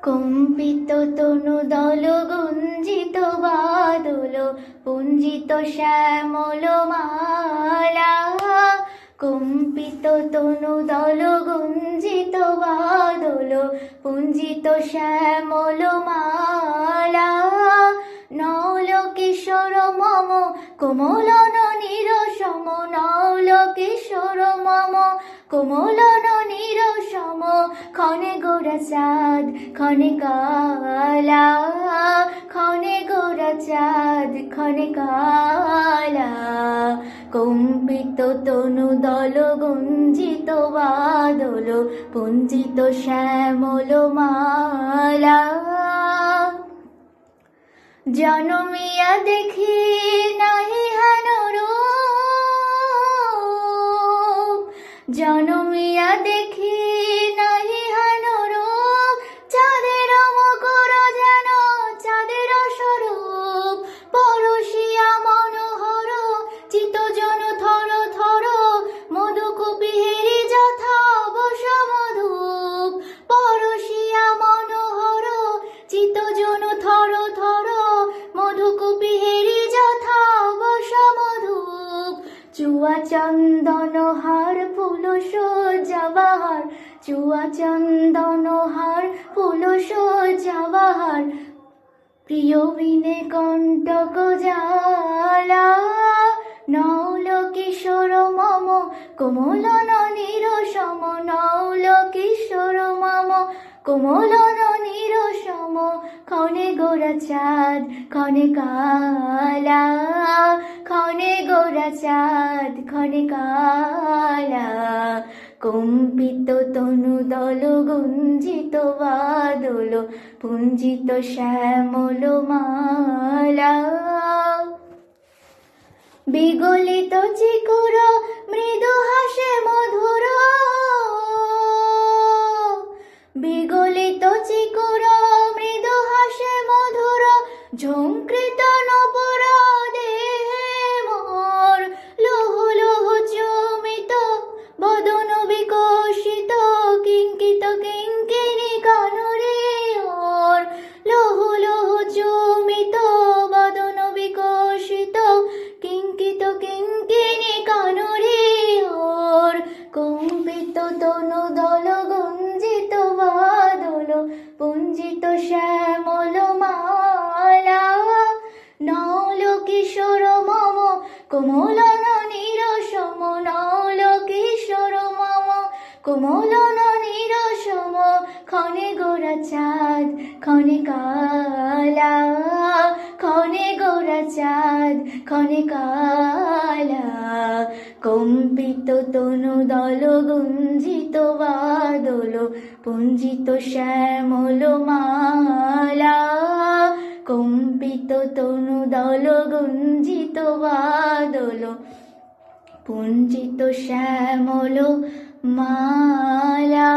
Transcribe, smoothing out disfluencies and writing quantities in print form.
কম্পিত তনু দল গুঞ্জিত বাদল পুঞ্জিত শ্যামল মালা। কম্পিত তনু দল গুঞ্জিত বাদল পুঞ্জিত শ্যামল মালা। নৌল কিশোর মম কোমলন নিরসম, নৌল কিশোর মম কোমলন নিরসম। ক্ষণে গোরা চাঁদ ক্ষণে কালা, ক্ষণে গোরা চাঁদ ক্ষণে কালা। কম্পিত তনু দল গুঞ্জিত বাদল পুঞ্জিত শ্যামল মালা। জনমিয়া দেখি নাহি হেন রূপ, জনমিয়া দেখি নাহি হেন রূপ। চাঁদের মকর যেন চাঁদের স্বরূপ, পরশিয়া মনোহর চিতজন থর থর। মধুকুপিহেরি যথা বস মধুপ, পরশিয়া মনোহর চিতজন থর থর। মধুকুপিহেরি যথা বস মধুপ। চুয়া চন্দন হার ফুল সজ্জাবাহার, চুয়া চন্দন হার ফুল সজ্জাবাহার। প্রিয় বিনে কণ্টক জ্বালা, নৌল কিশোর মম কোমলন নিরসম, নৌল কিশোর মম কোমলন নিরসম। ক্ষণে গোরা চাঁদ ক্ষণে কালা, ক্ষণে গোরা চাঁদ ক্ষণে কালা। কম্পিত তনু দল গুঞ্জিত বাদল পুঞ্জিত শ্যামল মালা। বিগলিত চিকুর মৃদু হাসে মধুর, বিগলিত চিকুর মৃদু হাসে মধুর। ঝংকৃত নপুর দেহে মোর, লৌহ লৌহ চুমিত বদন বিকশিত। কিঙ্কিত কিঙ্কিণী কানরে ওর, লৌহ লৌহ চুমিত বদন বিকশিত। কিঙ্কিত কিঙ্কিণী কানরে ওর। কম্পিত তনু দল গুঞ্জিত বাদল পুঞ্জিত শ্যামল মালা। নৌল কিশোর মম কোমলন নিরসম, নৌল কিশোর মম কোমলন নিরসম। ক্ষণে গোরা চাঁদ ক্ষণে কালা, ক্ষণে গোরা চাঁদ ক্ষণে কালা। কম্পিত তনু দল গুঞ্জিত বাদল পুঞ্জিত শ্যামল মালা। কম্পিত তনু দল গুঞ্জিত বাদল পুঞ্জিত শ্যামল মালা।